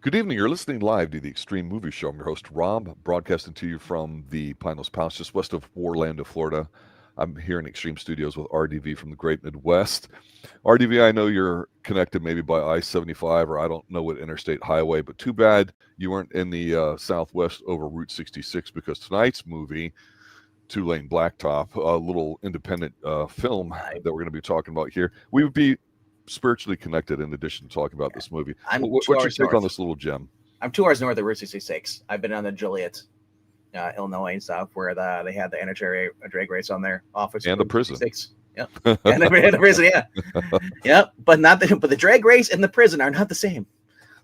Good evening. You're listening live to the Extreme Movie Show. I'm your host, Rob, broadcasting to you from the Pinellas Palace, just west of Orlando, Florida. I'm here in Extreme Studios with RDV from the Great Midwest. RDV, I know you're connected maybe by I-75 or I don't know what interstate highway, but too bad you weren't in the Southwest over Route 66 because tonight's movie, Two-Lane Blacktop, a little independent film that we're going to be talking about here, we would be spiritually connected in addition to talking about this movie. What's your take on this little gem? I'm 2 hours north of Route 66. I've been on the Joliet, Illinois and stuff where they had the NHRA drag race on their office. And the prison. Yep. And the prison, yeah. Yep. But the drag race and the prison are not the same.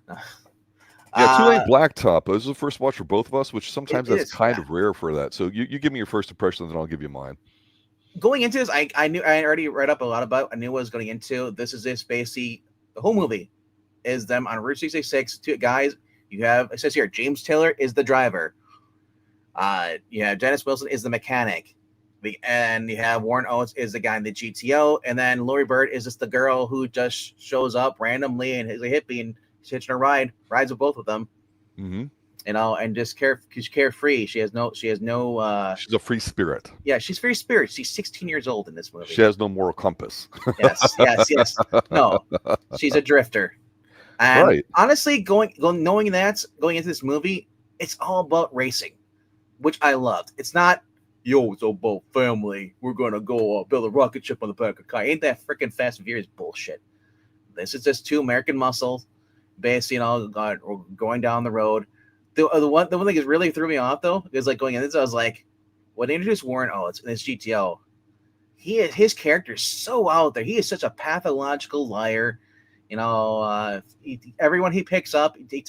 Yeah, Two-Lane Blacktop. This is the first watch for both of us, which sometimes that's kind of rare for that. So you give me your first impression, and then I'll give you mine. Going into this, I knew I already read up a lot about. I knew what I was going into. This is basically the whole movie is them on Route 66. Two guys. You have, it says here, James Taylor is the driver. Dennis Wilson is the mechanic. And you have Warren Oates is the guy in the GTO. And then Laurie Bird is just the girl who just shows up randomly and is a hippie and she's hitching a ride, rides with both of them. Mm-hmm. And just she's carefree. She's a free spirit. Yeah, she's free spirit. She's 16 years old in this movie. She has no moral compass. Yes. No, she's a drifter. And right. Honestly, going into this movie, it's all about racing, which I loved. It's not, it's about family. We're gonna go build a rocket ship on the back of a car. Ain't that freaking Fast and Furious bullshit? This is just two American muscles, basically, going down the road. The one thing that really threw me off though is like going in this, I was like, when they introduced Warren Oates in this GTO, his character is so out there. He is such a pathological liar. Everyone he picks up, he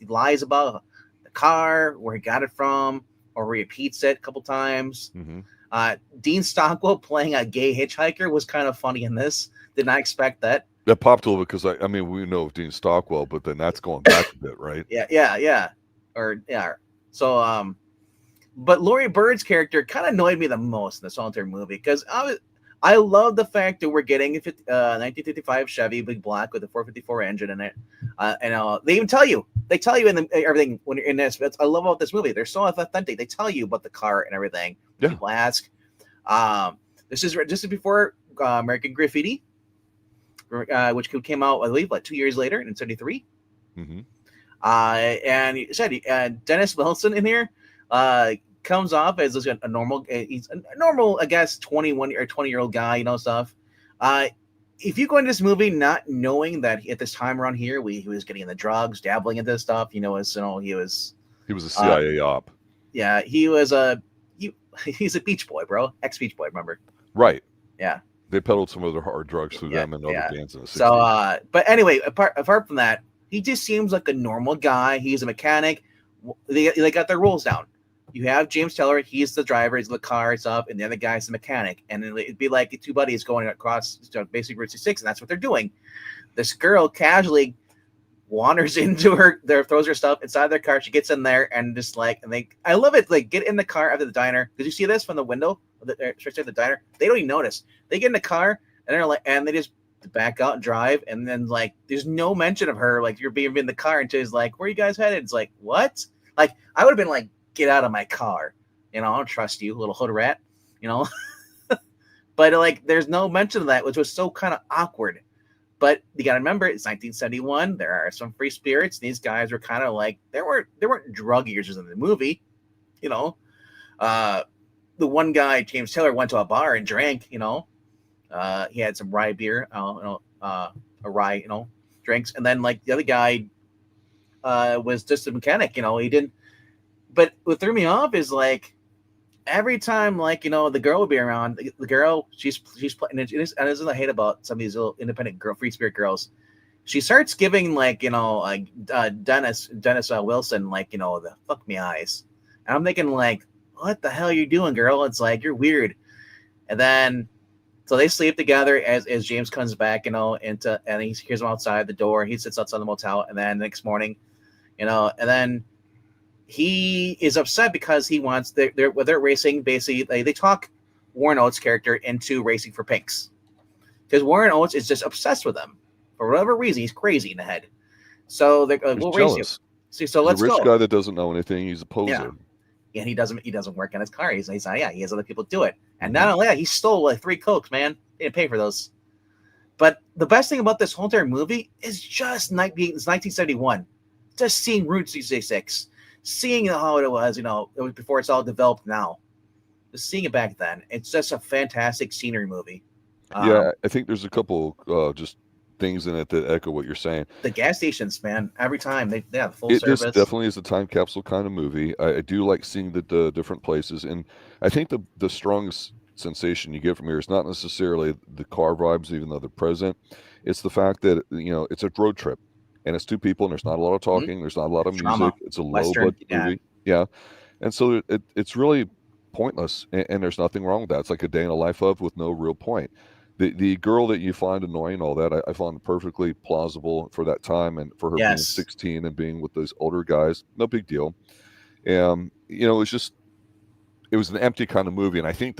lies about the car, where he got it from, or repeats it a couple times. Mm-hmm. Dean Stockwell playing a gay hitchhiker was kind of funny in this. Did not expect that. That popped a little bit because we know of Dean Stockwell, but then that's going back a bit, right? Yeah. So, but Laurie Bird's character kind of annoyed me the most in this whole entire movie because I love the fact that we're getting a 1955 Chevy Big Black with a 454 engine in it. They even tell you in everything when you're in this. I love about this movie. They're so authentic. They tell you about the car and everything. Yeah. People ask. This is before American Graffiti, which came out, I believe, 2 years later in '73. Mm-hmm. And you said Dennis Wilson in here comes off as a normal, he's a normal, I guess, 21 or 20-year-old guy, stuff. If you go into this movie not knowing that at this time around here, he was getting into drugs, dabbling into this stuff, he was a CIA op. Yeah, he's a Beach Boy, bro, ex-Beach Boy, remember? Right. Yeah. They peddled some of their hard drugs through them and other bands in the 60s. So, but anyway, apart from that, he just seems like a normal guy. He's a mechanic. They got their rules down. You have James Taylor. He's the driver. He's the car stuff, and the other guy's the mechanic. And it'd be like the two buddies going across basically Route 66, and that's what they're doing. This girl casually wanders into throws her stuff inside their car. She gets in there and just I love it. Like, get in the car after the diner. Did you see this from the window? Straight to the diner. They don't even notice. They get in the car and they just back out and drive, and then there's no mention of her you're being in the car until she's like, where are you guys headed? It's like, what? I would have been like, get out of my car, I don't trust you, little hood rat, but there's no mention of that, which was so kind of awkward. But you gotta remember, it's 1971. There are some free spirits. These guys were kind of they weren't drug users in the movie. The one guy, James Taylor, went to a bar and drank. He had some rye beer, drinks, and then the other guy was just a mechanic. He didn't. But what threw me off is every time the girl would be around, the girl she's playing, and this is what I hate about some of these little independent free spirit girls. She starts giving Dennis Wilson the fuck me eyes, and I'm thinking what the hell are you doing, girl? It's you're weird, and then. So they sleep together as James comes back, and he hears him outside the door. He sits outside the motel, and then the next morning, and then he is upset because he wants they're racing. Basically, they talk Warren Oates' character into racing for pinks because Warren Oates is just obsessed with them for whatever reason. He's crazy in the head. So they're like, He's we'll race you. jealous. See, so He's let's a rich go. guy that doesn't know anything. He's a poser. Yeah. And he doesn't work on his car. He's yeah, he has other people do it. And Mhm. not only that, he stole like 3 Cokes, man. He didn't pay for those. But the best thing about this whole entire movie is just it's 1971. Just seeing Route 66, seeing how it was, it was before it's all developed now. Just seeing it back then, it's just a fantastic scenery movie. Yeah, I think there's a couple just things in it that echo what you're saying. The gas stations, man, every time they have full This service. definitely is a time capsule kind of movie. I do like seeing the different places, and I think the strongest sensation you get from here is not necessarily the car vibes, even though they're present. It's the fact that it's a road trip, and it's 2 people, and there's not a lot of talking, there's not a lot of Drama, music. It's a low Western, budget movie, yeah, and so it's really pointless, and there's nothing wrong with that. It's like a day in the life of with no real point. The girl that you find annoying, all that, I found perfectly plausible for that time, and for her being Yes. 16 and being with those older guys, no big deal. It was an empty kind of movie, and I think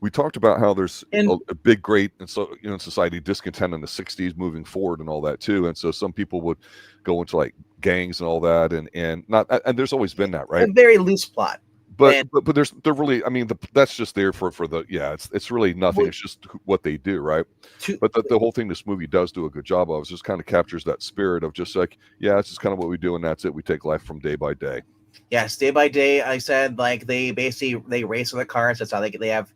we talked about how there's And a big, great, and so in society discontent in the 60s moving forward and all that too, and so some people would go into like gangs and all that, and not, and there's always been that, right? a very loose plot. But And they're really, I mean, that's just there for the, yeah, it's really nothing. Well, It's just what they do, right? to, But the whole thing this movie does do a good job of is just kind of captures that spirit of just like, yeah, it's just kind of what we do, and that's it. We take life from day by day. yes, day by day, I said like they basically they race with the cars. That's how they have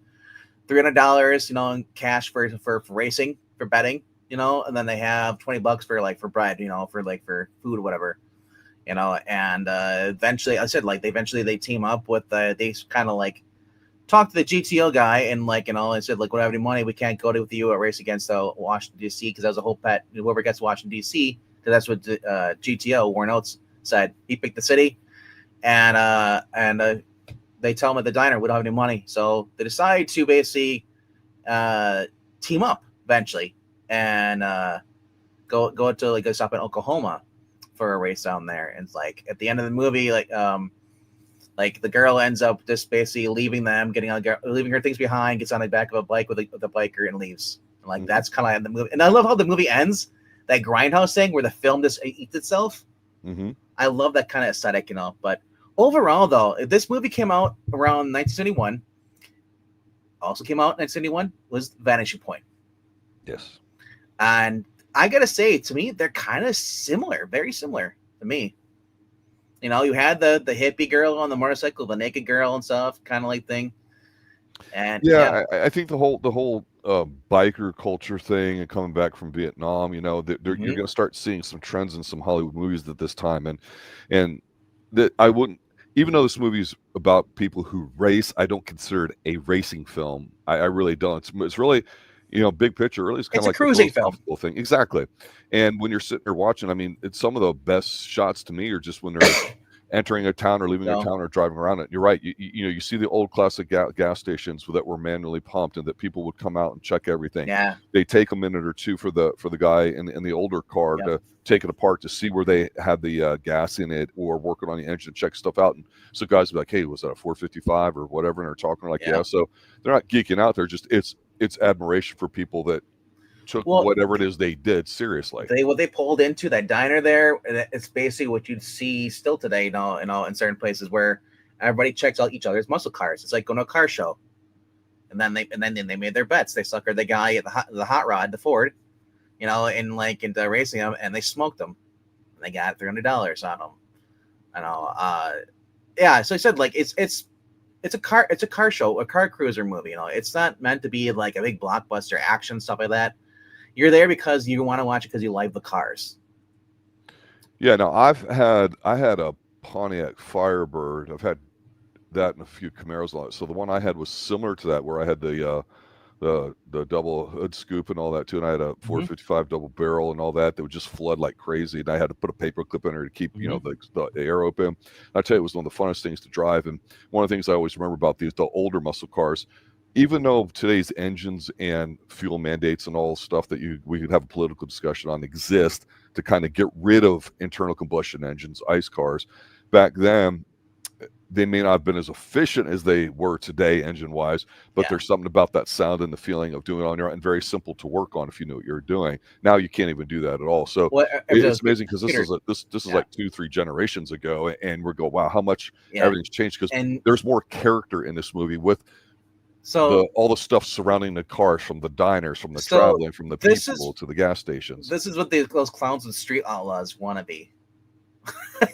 $300, in cash for racing, for betting, and then they have $20 for bread, for food or whatever, and eventually I said like they team up with they kind of like talk to the GTO guy and I said like, we don't have any money, we can't go with you a race against Washington DC, because that was a whole bet. Whoever gets Washington DC, because that's what GTO Warren Oates said. He picked the city, and they tell him at the diner we don't have any money, so they decide to basically team up eventually and go to like a stop in Oklahoma for a race down there. And it's like at the end of the movie, like the girl ends up just basically leaving them, leaving her things behind, gets on the back of a bike with a biker and leaves. And like that's kind of like the movie. And I love how the movie ends, that grindhouse thing where the film just eats itself. Mm-hmm. I love that kind of aesthetic, But overall, though, this movie came out around 1971. Also came out in 1971 was Vanishing Point. Yes. And I gotta say, to me, they're kind of similar, very similar to me. You had the hippie girl on the motorcycle, the naked girl and stuff, kind of like thing. And yeah. I think the whole biker culture thing and coming back from Vietnam, you're going to start seeing some trends in some Hollywood movies at this time, and that I wouldn't, even though this movie is about people who race, I don't consider it a racing film. I really don't. It's really, big picture. Really, it's kind of like a cruising film thing, exactly. And when you're sitting there watching, I mean, it's some of the best shots to me are just when they're entering a town or leaving a town or driving around it. You're right. You see the old classic gas stations that were manually pumped, and that people would come out and check everything. Yeah. They take a minute or two for the guy in the older car to take it apart to see where they had the gas in it, or working on the engine, check stuff out. And so guys would be like, hey, was that a 455 or whatever? And they're talking like, yeah. So they're not geeking out. They're just, it's admiration for people that took whatever it is they did seriously. What they pulled into that diner there, it's basically what you'd see still today, in certain places where everybody checks out each other's muscle cars. It's like going to a car show, and then they made their bets. They suckered the guy at the hot rod, the Ford, into racing him, and they smoked him, and they got $300 on him. So I said like it's a car show, a car cruiser movie. It's not meant to be like a big blockbuster action stuff like that. You're there because you want to watch it because you like the cars. Yeah, no, I had a Pontiac Firebird. I've had that and a few Camaros on it. So the one I had was similar to that, where I had the double hood scoop and all that too, and I had a 455 double barrel and all that would just flood like crazy, and I had to put a paper clip in there to keep the air open. And I tell you, it was one of the funnest things to drive. And one of the things I always remember about the older muscle cars, even though today's engines and fuel mandates and all stuff that we could have a political discussion on exist to kind of get rid of internal combustion engines, ICE cars, back then they may not have been as efficient as they were today engine wise, but Yeah. there's something about that sound and the feeling of doing it on your own, and very simple to work on if you knew what you're doing. Now you can't even do that at all. So Well, it's amazing because Peter, this is yeah. like 2-3 generations ago, and we go, wow, how much Yeah. everything's changed, because And there's more character in this movie with so all the stuff surrounding the cars, from the diners, from the So, traveling, from the this people is to the gas stations. this is what those clowns with street outlaws want to be.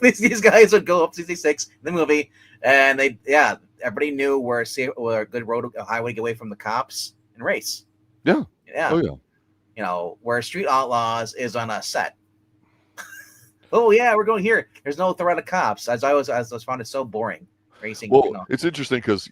these guys would go up 66 in the movie, and everybody knew where a good road, a highway to get away from the cops and race. Yeah. Yeah. Oh yeah. You know, where street outlaws is on a set. Oh yeah, we're going here. There's no threat of cops. As I was found it so boring racing. Well, You know. it's interesting because,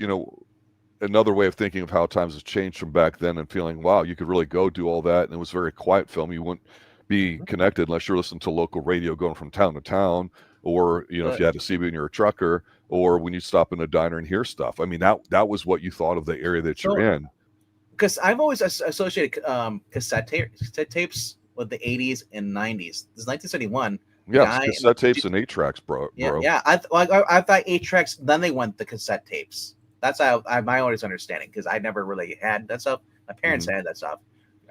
another way of thinking of how times have changed from back then, and feeling, wow, you could really go do all that, and it was a very quiet film. You wouldn't be connected unless you're listening to local radio going from town to town, or if you had a CB and you're a trucker, or when you stop in a diner and hear stuff. I mean, that was what you thought of the area that you're in. Because I've always associated cassette tapes with the 80s and 90s. This is 1971. Yeah, cassette tapes and 8-tracks, bro. Yeah. I thought 8-tracks. Then they went the cassette tapes. That's my always understanding, because I never really had that stuff. My parents had that stuff.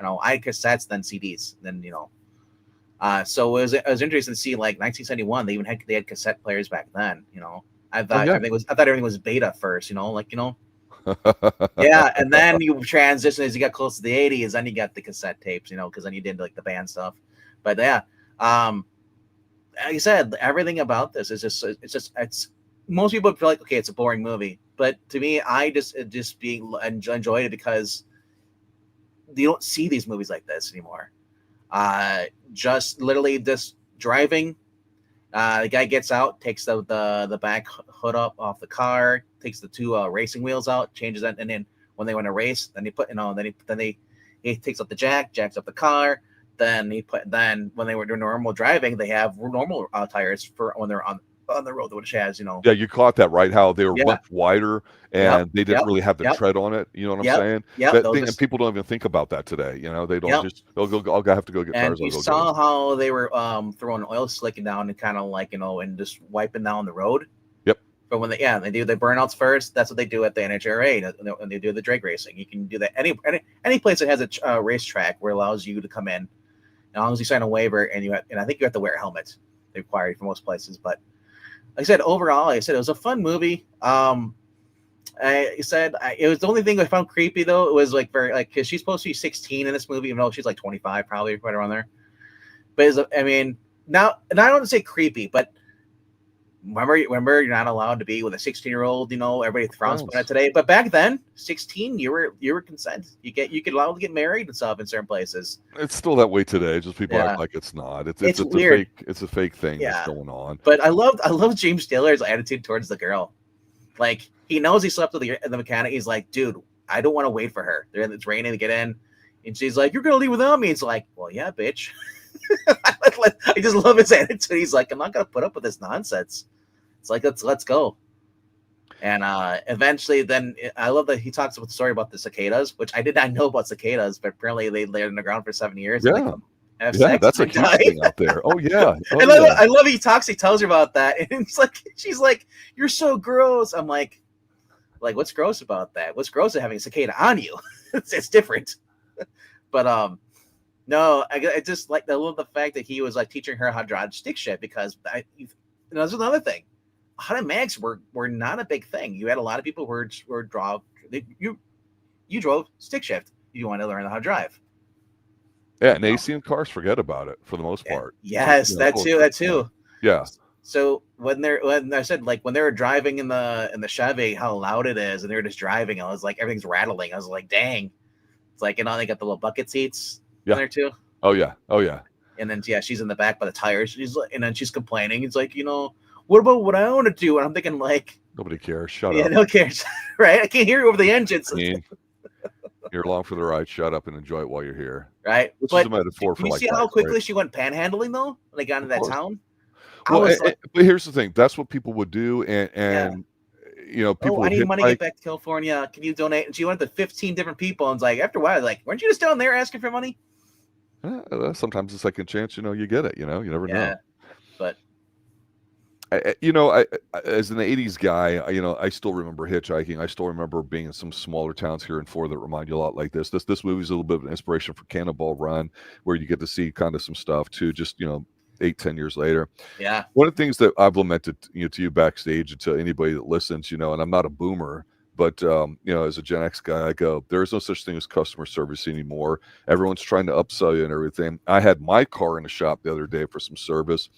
I had cassettes, then CDs, then so it was interesting to see, like, 1971. They had cassette players back then. I thought everything was beta first. Yeah, and then you transition as you got close to the 80s. Then you got the cassette tapes. Because then you did like the band stuff. But yeah, like I said, everything about this is it's most people feel like, okay, it's a boring movie, but to me, I enjoyed it because you don't see these movies like this anymore. Just literally just driving. The guy gets out, takes the back hood up off the car, takes the two racing wheels out, changes that, and then when they want to race, then he takes up the jacks up the car. Then when they were doing normal driving, they have normal tires for when they're on the road, which has Yeah, you caught that, right? How they were much wider, and they didn't really have the tread on it. You know what I'm saying? Yeah. And people don't even think about that today. They don't just they'll go. I'll have to go get tires. And you saw how they were throwing oil slicking down and kind of like and just wiping down the road. Yep. But when they do the burnouts first, that's what they do at the NHRA. When they do the drag racing, you can do that any place that has a racetrack where it allows you to come in, as long as you sign a waiver, and I think you have to wear a helmet. They require it for most places, but like I said, overall, it was a fun movie. It was the only thing I found creepy, though. It was like very because she's supposed to be 16 in this movie, even though she's like 25, probably right around there. But now, and I don't want to say creepy, but remember, you're not allowed to be with a 16-year-old. Everybody frowns upon it today, but back then, 16, you were consent. You could allow to get married and stuff in certain places. It's still that way today. Just people act like it's not. It's weird. It's a fake thing that's going on. But I love James Taylor's attitude towards the girl. Like, he knows he slept with the mechanic. He's like, dude, I don't want to wait for her. It's raining to get in, and she's like, you're gonna leave without me. It's like, well, yeah, bitch. I just love his attitude. He's like, I'm not gonna put up with this nonsense. It's like, let's go. And eventually, then I love that he talks about the story about the cicadas, which I did not know about cicadas, but apparently they lived in the ground for 7 years. Yeah, that's a huge thing out there. Oh yeah, I love he tells her about that, and it's like she's like, you're so gross. I'm like what's gross about that? What's gross at having a cicada on you? it's different. But no, I just I love the fact that he was like teaching her how to drive stick shift, because that's another thing. Automatics were not a big thing. You had a lot of people who you drove stick shift. You wanted to learn how to drive. Yeah, and AC in cars, forget about it for the most part. Yes, that too. Yeah. So when I said, like, when they were driving in the Chevy, how loud it is, and they're just driving, I was like, everything's rattling. I was like, dang. It's like, they got the little bucket seats in there too. Oh yeah. And then she's in the back by the tires. And then she's complaining. It's like, what about what I want to do? And I'm thinking, like, nobody cares. Shut up. Yeah, no cares. Right? I can't hear you over the engines. You're along for the ride. Shut up and enjoy it while you're here. Right. Which is a metaphor for, you see how quickly she went panhandling, though, when they got into that town? Well, but here's the thing. That's what people would do. And people I need money to get back to California. Can you donate? And she went to 15 different people. And it's like, after a while, like, weren't you just down there asking for money? Sometimes a second chance, you get it. You never know. But as an '80s guy, I still remember hitchhiking. I still remember being in some smaller towns here in Florida that remind you a lot like this. This movie is a little bit of an inspiration for Cannonball Run, where you get to see kind of some stuff too. Just 8-10 years later. Yeah. One of the things that I've lamented, to you backstage and to anybody that listens, and I'm not a boomer, but as a Gen X guy, I go, there is no such thing as customer service anymore. Everyone's trying to upsell you and everything. I had my car in a shop the other day for some service.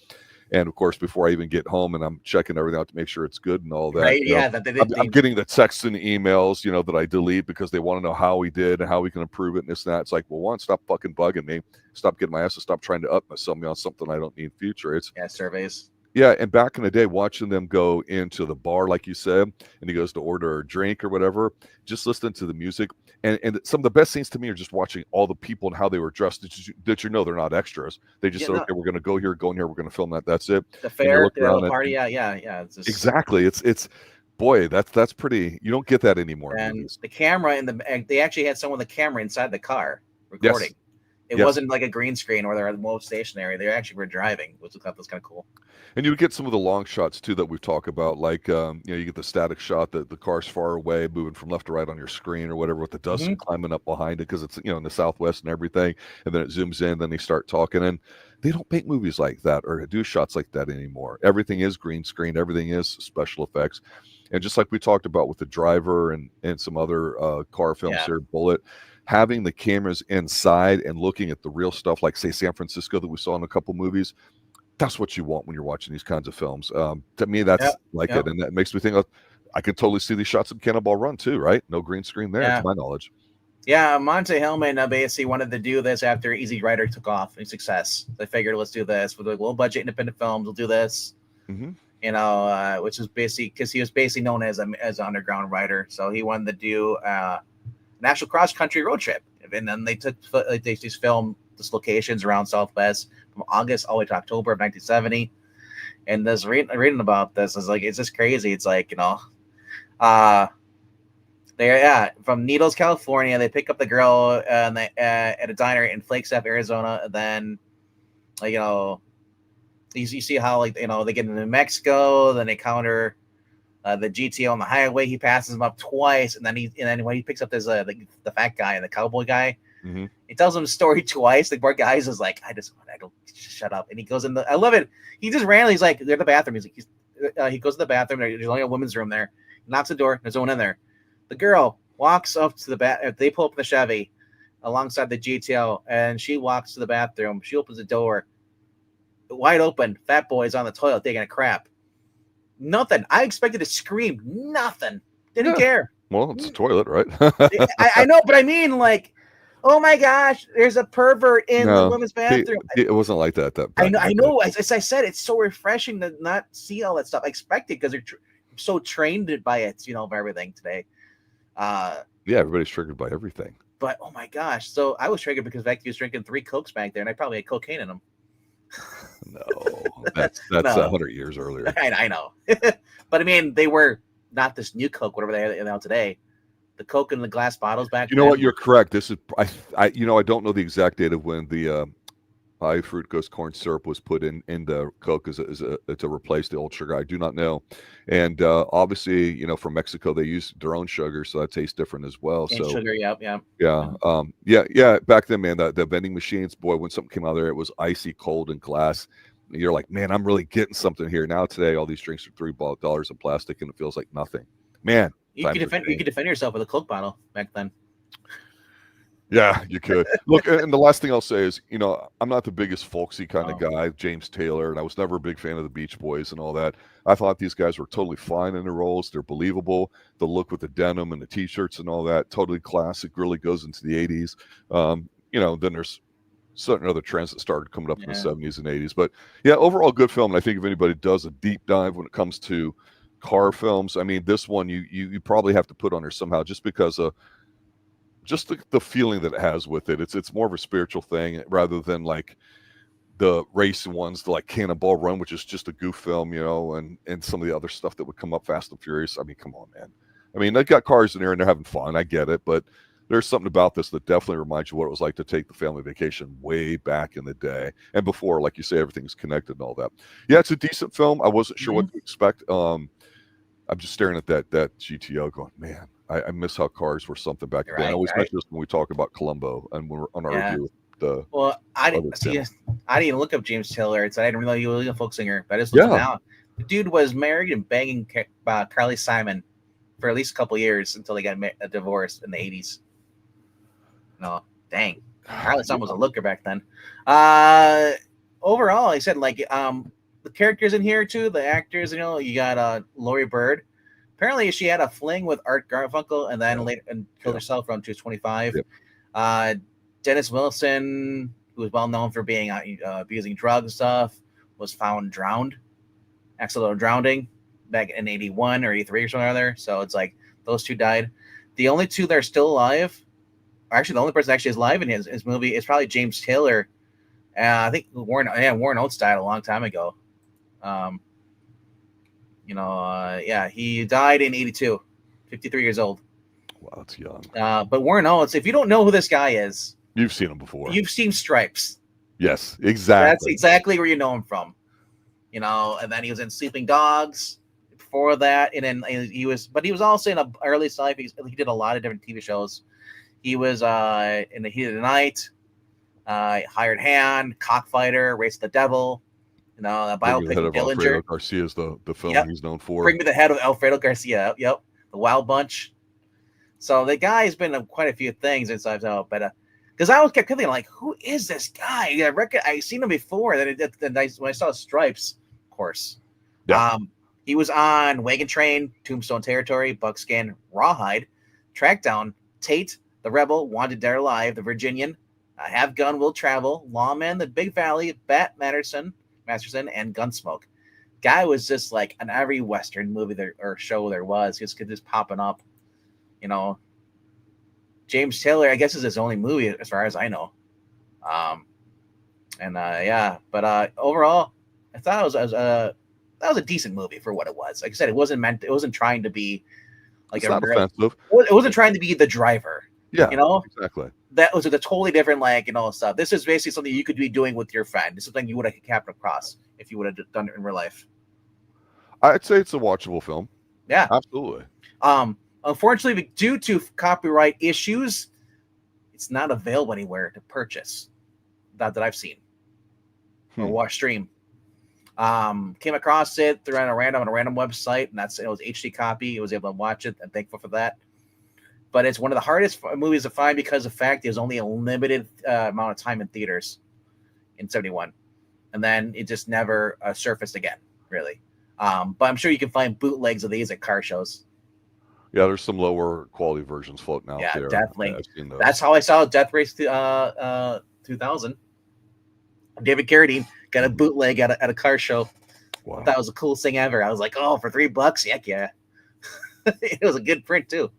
And of course, before I even get home and I'm checking everything out to make sure it's good and all that, Right. Yeah. I'm getting the texts and emails, that I delete because they want to know how we did and how we can improve it and this and that. It's like, well, one, stop fucking bugging me. Stop getting my ass and stop trying to upsell me on something I don't need in future. Surveys. Yeah, and back in the day, watching them go into the bar, like you said, and he goes to order a drink or whatever, just listening to the music. And some of the best scenes to me are just watching all the people and how they were dressed that they're not extras. They just said, okay, we're going to go here, we're going to film that. That's it. The fair, the party, yeah. It's just... Exactly. It's boy, that's pretty. You don't get that anymore. And the camera they actually had someone with a camera inside the car recording. Yes. It wasn't like a green screen where they're most stationary. They actually were driving, which I thought was kind of cool. And you get some of the long shots too that we've talked about, like you get the static shot that the car's far away, moving from left to right on your screen or whatever, with the dust climbing up behind it because it's in the Southwest and everything, and then it zooms in, then they start talking, and they don't make movies like that or do shots like that anymore. Everything is green screen, everything is special effects, and just like we talked about with the Driver and some other car films here, Bullet. Having the cameras inside and looking at the real stuff, like say San Francisco that we saw in a couple movies, that's what you want when you're watching these kinds of films. To me, that's it, and that makes me think I could totally see these shots in Cannonball Run too, right? No green screen there, to my knowledge. Yeah, Monte Hellman basically wanted to do this after Easy Rider took off in success. They figured, let's do this with low budget independent films. We'll do this, which is basically because he was basically known as an underground writer. So he wanted to do national cross country road trip, and then they just filmed these locations around Southwest from August all the way to October of 1970. And this reading about this is like, it's just crazy. It's like they're from Needles, California. They pick up the girl at a diner in Flagstaff, Arizona. And then you see how they get into New Mexico. Then they counter the GTO on the highway. He passes him up twice, and then when he picks up this the fat guy and the cowboy guy, he tells him the story twice. The poor guy is like, I don't shut up, and he goes in the. I love it. He just randomly, he's like, they're in the bathroom. He goes to the bathroom. There's only a women's room there. He knocks the door. There's no one in there. The girl walks up to the bath. They pull up the Chevy alongside the GTO, and she walks to the bathroom. She opens the door, wide open. Fat boy's on the toilet taking a crap. Nothing. I expected to scream. Nothing. Didn't care. Well, it's a toilet, right? I know, but I mean, like, oh my gosh, there's a pervert in the women's bathroom. It wasn't like that. I know. As I said, it's so refreshing to not see all that stuff. I expected because they're so trained by it, by everything today. Everybody's triggered by everything. But oh my gosh, so I was triggered because he was drinking 3 Cokes back there, and I probably had cocaine in them. No, that's 100 years earlier. I know, but I mean, they were not this new Coke, whatever they are now today. The Coke in the glass bottles back. You know what? You're correct. This is I don't know the exact date of when the high fructose corn syrup was put in the Coke to replace the old sugar. I do not know, and obviously, from Mexico they use their own sugar, so that tastes different as well. And sugar, yeah. Back then, man, the vending machines, boy, when something came out of there, it was icy cold in glass. You're like, man, I'm really getting something here. Now today, all these drinks are $3 in plastic, and it feels like nothing. Man, you could defend yourself with a Coke bottle back then. Yeah, you could. Look, and the last thing I'll say is, I'm not the biggest folksy kind of guy, James Taylor, and I was never a big fan of the Beach Boys and all that. I thought these guys were totally fine in their roles. They're believable. The look with the denim and the T-shirts and all that, totally classic, really goes into the 80s. Then there's certain other trends that started coming up in the 70s and 80s. But, yeah, overall good film. And I think if anybody does a deep dive when it comes to car films, I mean, this one you probably have to put on there somehow just because of just the feeling that it has with it. It's more of a spiritual thing rather than like the race ones, like Cannonball Run, which is just a goof film, and some of the other stuff that would come up, Fast and Furious. I mean, come on, man. I mean, they got cars in there and they're having fun. I get it, but there's something about this that definitely reminds you what it was like to take the family vacation way back in the day and before, like you say, everything's connected and all that. Yeah, it's a decent film. I wasn't sure what to expect. I'm just staring at that GTO going, man, I miss how cars were something back then. I always mention this when we talk about Columbo and when we're on our review. I didn't even look up James Taylor. I didn't realize he was a folk singer, but I just looked him out. The dude was married and banging Carly Simon for at least a couple years until they got a divorce in the 80s. No, dang. Carly Simon was a looker back then. Overall, I said, like, the characters in here, too, the actors, you got Laurie Bird. Apparently, she had a fling with Art Garfunkel and then later killed herself around 225. Yep. Dennis Wilson, who was well known for being abusing drugs and stuff, was found drowned, accidental drowning back in 81 or 83 or something or other. So it's like those two died. The only two that are still alive, actually the only person that actually is alive in his movie is probably James Taylor. I think Warren Oates died a long time ago. He died in 82, 53 years old. Wow, that's young. But Warren Oates, if you don't know who this guy is, you've seen him before. You've seen Stripes. Yes, exactly. That's exactly where you know him from. And then he was in Sleeping Dogs before that, and then he was also in a early life. He did a lot of different TV shows. He was in The Heat of the Night, Hired Hand, Cockfighter, Race the Devil. The biopic of Dillinger. Alfredo Garcia is the film he's known for. Bring Me the Head of Alfredo Garcia. Yep, The Wild Bunch. So the guy's been in quite a few things inside out, but because I kept thinking, like, who is this guy? I seen him before. Then when I saw Stripes, of course. Yeah. He was on Wagon Train, Tombstone Territory, Buckskin, Rawhide, Trackdown, Tate, The Rebel, Wanted Dead or Alive, The Virginian, Have Gun Will Travel, Lawman, The Big Valley, Bat Masterson, and Gunsmoke. Guy was just like in every Western movie or show there was. He was just popping up. James Taylor, I guess, is his only movie as far as I know. But overall, I thought it was a decent movie for what it was. Like I said, it wasn't trying to be like offensive. It wasn't trying to be The Driver. Yeah, exactly. That was a totally different, stuff. This is basically something you could be doing with your friend. This is something you would have come across if you would have done it in real life. I'd say it's a watchable film. Yeah, absolutely. Unfortunately, due to copyright issues, it's not available anywhere to purchase. Not that I've seen or watch stream. Came across it on a random website, and it was HD copy. I was able to watch it. I'm thankful for that. But it's one of the hardest movies to find because of the fact there's only a limited amount of time in theaters in 71. And then it just never surfaced again, really. But I'm sure you can find bootlegs of these at car shows. Yeah, there's some lower quality versions floating out there. Yeah, definitely. That's how I saw Death Race 2000. David Carradine got a bootleg at a car show. Wow. That was the coolest thing ever. I was like, oh, for $3? Heck yeah. It was a good print, too.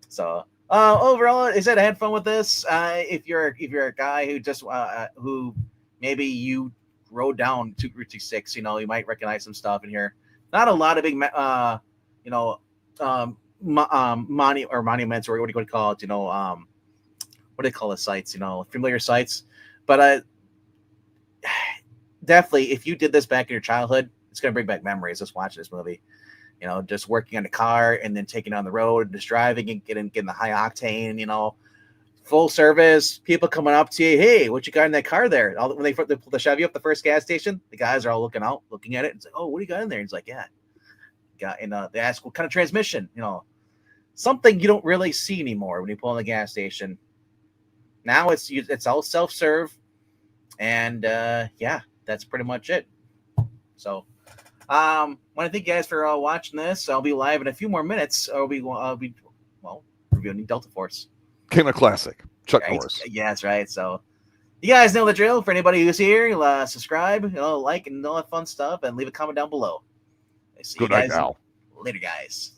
So overall, I said I had fun with this. If you're a guy who just who maybe you rode down to Route 6, you might recognize some stuff in here. Not a lot of big, monuments, or what do you call it? What do they call the sites? Familiar sites. But definitely, if you did this back in your childhood, it's gonna bring back memories. Just watching this movie. Just working on the car and then taking on the road, just driving and getting the high octane, full service, people coming up to you. Hey, what you got in that car there? When they pull the Chevy up the first gas station, the guys are all looking at it. It's like, oh, what do you got in there? And it's like, yeah. They ask what kind of transmission, something you don't really see anymore when you pull in the gas station. Now it's all self-serve. And that's pretty much it. So, want to thank you guys for watching this. I'll be live in a few more minutes. I'll be reviewing Delta Force. King of Classic, Chuck Norris. Yeah, that's right. So, you guys know the drill. For anybody who's here, subscribe, like, and all that fun stuff, and leave a comment down below. See you guys later, guys.